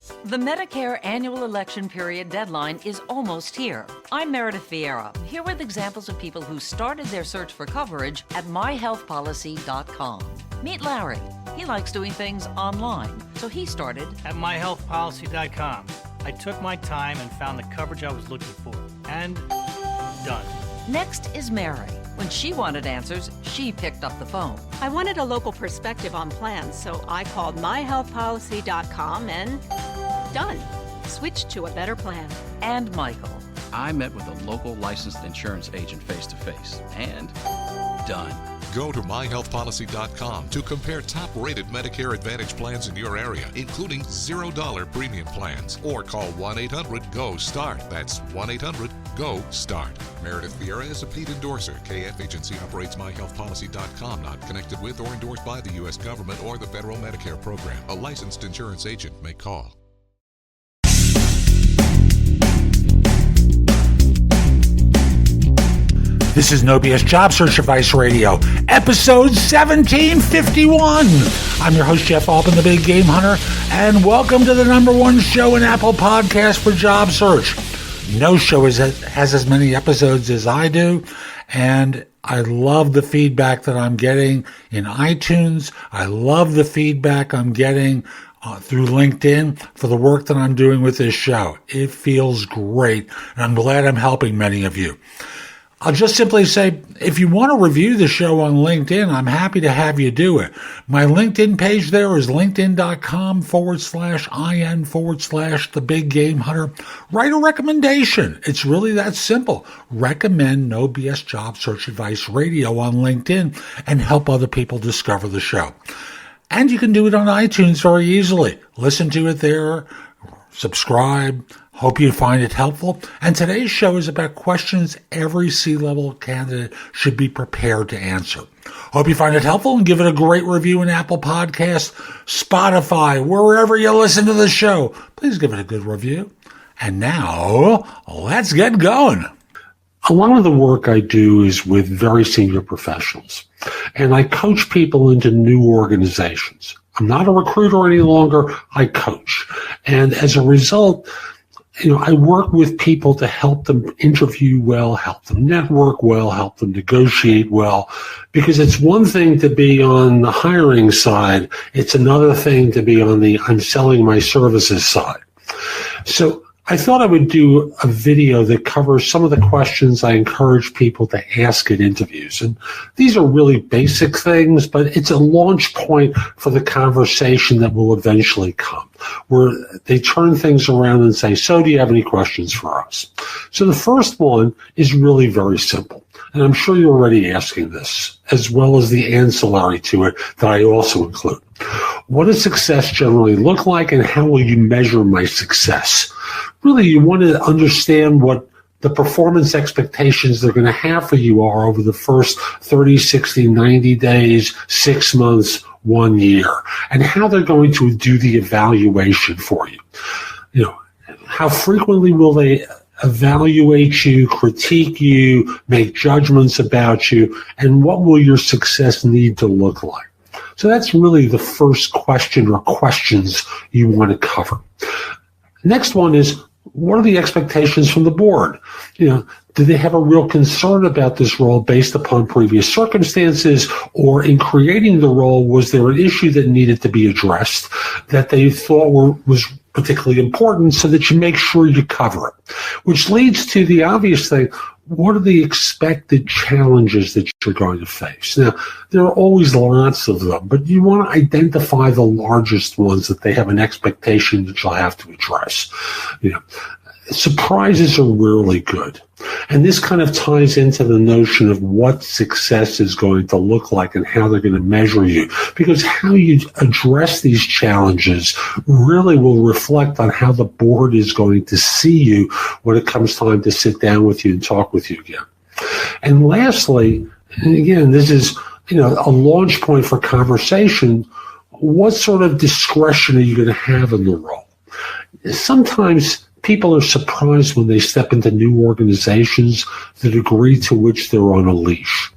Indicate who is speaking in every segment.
Speaker 1: The Medicare annual election period deadline is almost here. I'm Meredith Vieira, here with examples of people who started their search for coverage at myhealthpolicy.com. Meet Larry. He likes doing things online, so he started
Speaker 2: at myhealthpolicy.com. I took my time and found the coverage I was looking for. And done.
Speaker 1: Next is Mary. When she wanted answers, she picked up the phone.
Speaker 3: I wanted a local perspective on plans, so I called myhealthpolicy.com and done. Switched to a better plan.
Speaker 1: And Michael.
Speaker 4: I met with a local licensed insurance agent face-to-face and done.
Speaker 5: Go to myhealthpolicy.com to compare top-rated Medicare Advantage plans in your area, including $0 premium plans, or call 1-800-GO-START. That's 1-800-GO-START. Meredith Vieira is a paid endorser. KF Agency operates myhealthpolicy.com, not connected with or endorsed by the U.S. government or the federal Medicare program. A licensed insurance agent may call.
Speaker 6: This is No BS Job Search Advice Radio, episode 1751. I'm your host, Jeff Altman, the Big Game Hunter, and welcome to the #1 show in Apple Podcasts for job search. No show has as many episodes as I do, and I love the feedback that I'm getting in iTunes. I love the feedback I'm getting through LinkedIn for the work that I'm doing with this show. It feels great, and I'm glad I'm helping many of you. I'll just simply say, if you want to review the show on LinkedIn, I'm happy to have you do it. My LinkedIn page there is linkedin.com/IN/the Big Game Hunter. Write a recommendation. It's really that simple. Recommend No BS Job Search Advice Radio on LinkedIn and help other people discover the show. And you can do it on iTunes very easily. Listen to it there. Subscribe. Hope you find it helpful. And today's show is about questions every C-level candidate should be prepared to answer. Hope you find it helpful and give it a great review in Apple Podcasts, Spotify, wherever you listen to the show. Please give it a good review. And now, let's get going. A lot of the work I do is with very senior professionals, and I coach people into new organizations. I'm not a recruiter any longer. I coach. And as a result, I work with people to help them interview well, help them network well, help them negotiate well, because it's one thing to be on the hiring side. It's another thing to be on the I'm selling my services side. So I thought I would do a video that covers some of the questions I encourage people to ask at interviews. And these are really basic things, but it's a launch point for the conversation that will eventually come, where they turn things around and say, so do you have any questions for us? So the first one is really very simple. And I'm sure you're already asking this, as well as the ancillary to it that I also include. What does success generally look like, and how will you measure my success? Really, you want to understand what the performance expectations they're going to have for you are over the first 30, 60, 90 days, 6 months, 1 year, and how they're going to do the evaluation for you. How frequently will they evaluate you, critique you, make judgments about you, and what will your success need to look like? So that's really the first question or questions you want to cover. Next one is, what are the expectations from the board? Do they have a real concern about this role based upon previous circumstances, or in creating the role, was there an issue that needed to be addressed that they thought was particularly important, so that you make sure you cover it? Which leads to the obvious thing. What are the expected challenges that you're going to face? Now, there are always lots of them, but you want to identify the largest ones that they have an expectation that you'll have to address. Surprises are rarely good. And this kind of ties into the notion of what success is going to look like and how they're going to measure you. Because how you address these challenges really will reflect on how the board is going to see you when it comes time to sit down with you and talk with you again. And lastly, and again, this is a launch point for conversation, what sort of discretion are you going to have in the role? Sometimes people are surprised when they step into new organizations, the degree to which they're on a leash.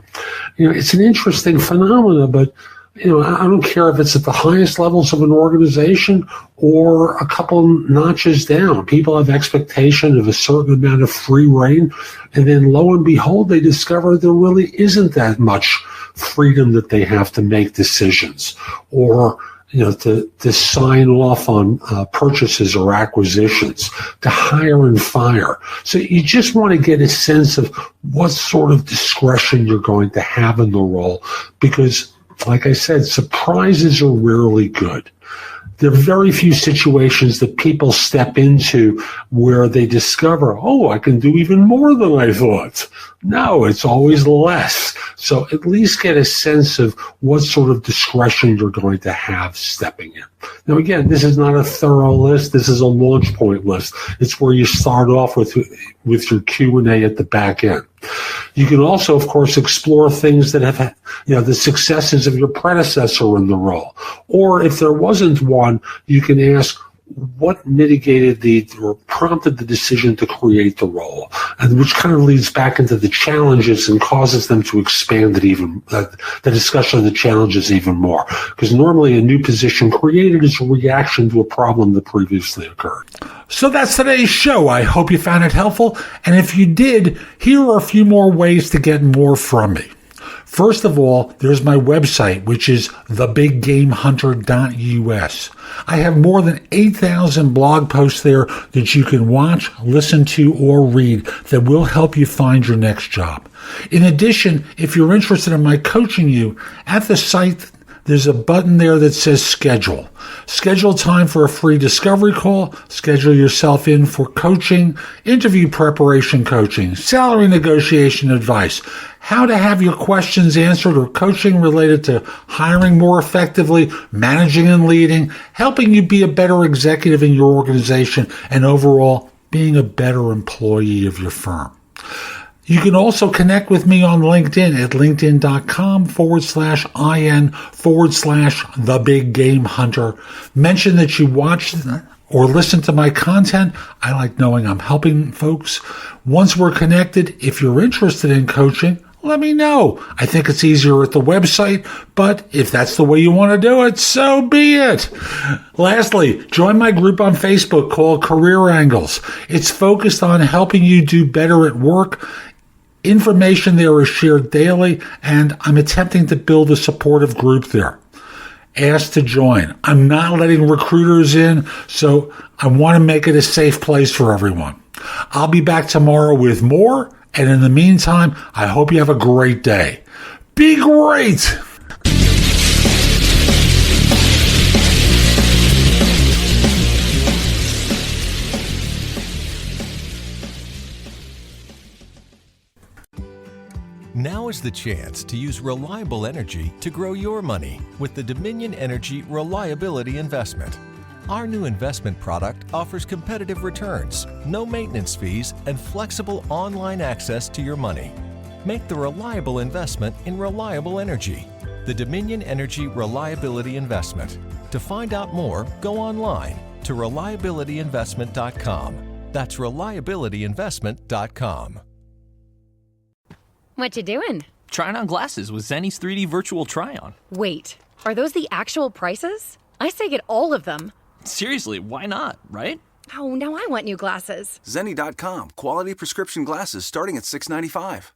Speaker 6: It's an interesting phenomenon, but I don't care if it's at the highest levels of an organization or a couple notches down. People have expectation of a certain amount of free reign, and then lo and behold, they discover there really isn't that much freedom that they have to make decisions or to sign off on purchases or acquisitions, to hire and fire. So you just want to get a sense of what sort of discretion you're going to have in the role, because, like I said, surprises are rarely good. There are very few situations that people step into where they discover, oh, I can do even more than I thought. No, it's always less. So at least get a sense of what sort of discretion you're going to have stepping in. Now, again, this is not a thorough list. This is a launch point list. It's where you start off with your Q&A at the back end. You can also, of course, explore things that have, the successes of your predecessor in the role. Or if there wasn't one, you can ask, what mitigated or prompted the decision to create the role, and which kind of leads back into the challenges and causes them to expand it even, the discussion of the challenges even more. Because normally a new position created is a reaction to a problem that previously occurred. So that's today's show. I hope you found it helpful. And if you did, here are a few more ways to get more from me. First of all, there's my website, which is thebiggamehunter.us. I have more than 8,000 blog posts there that you can watch, listen to, or read that will help you find your next job. In addition, if you're interested in my coaching you, at the site, there's a button there that says schedule. Schedule time for a free discovery call. Schedule yourself in for coaching, interview preparation coaching, salary negotiation advice, how to have your questions answered, or coaching related to hiring more effectively, managing and leading, helping you be a better executive in your organization, and overall being a better employee of your firm. You can also connect with me on LinkedIn at linkedin.com/IN/The Big Game Hunter. Mention that you watched or listen to my content. I like knowing I'm helping folks. Once we're connected, if you're interested in coaching, let me know. I think it's easier at the website, but if that's the way you want to do it, so be it. Lastly, join my group on Facebook called Career Angles. It's focused on helping you do better at work. Information there is shared daily, and I'm attempting to build a supportive group there. Ask to join. I'm not letting recruiters in, so I want to make it a safe place for everyone. I'll be back tomorrow with more, and in the meantime, I hope you have a great day. Be great!
Speaker 7: Now is the chance to use reliable energy to grow your money with the Dominion Energy Reliability Investment. Our new investment product offers competitive returns, no maintenance fees, and flexible online access to your money. Make the reliable investment in reliable energy. The Dominion Energy Reliability Investment. To find out more, go online to reliabilityinvestment.com. That's reliabilityinvestment.com.
Speaker 8: What you doing?
Speaker 9: Trying on glasses with Zenni's 3D virtual try-on.
Speaker 8: Wait, are those the actual prices? I say get all of them.
Speaker 9: Seriously, why not, right?
Speaker 8: Oh, now I want new glasses.
Speaker 10: Zenni.com. Quality prescription glasses starting at $6.95.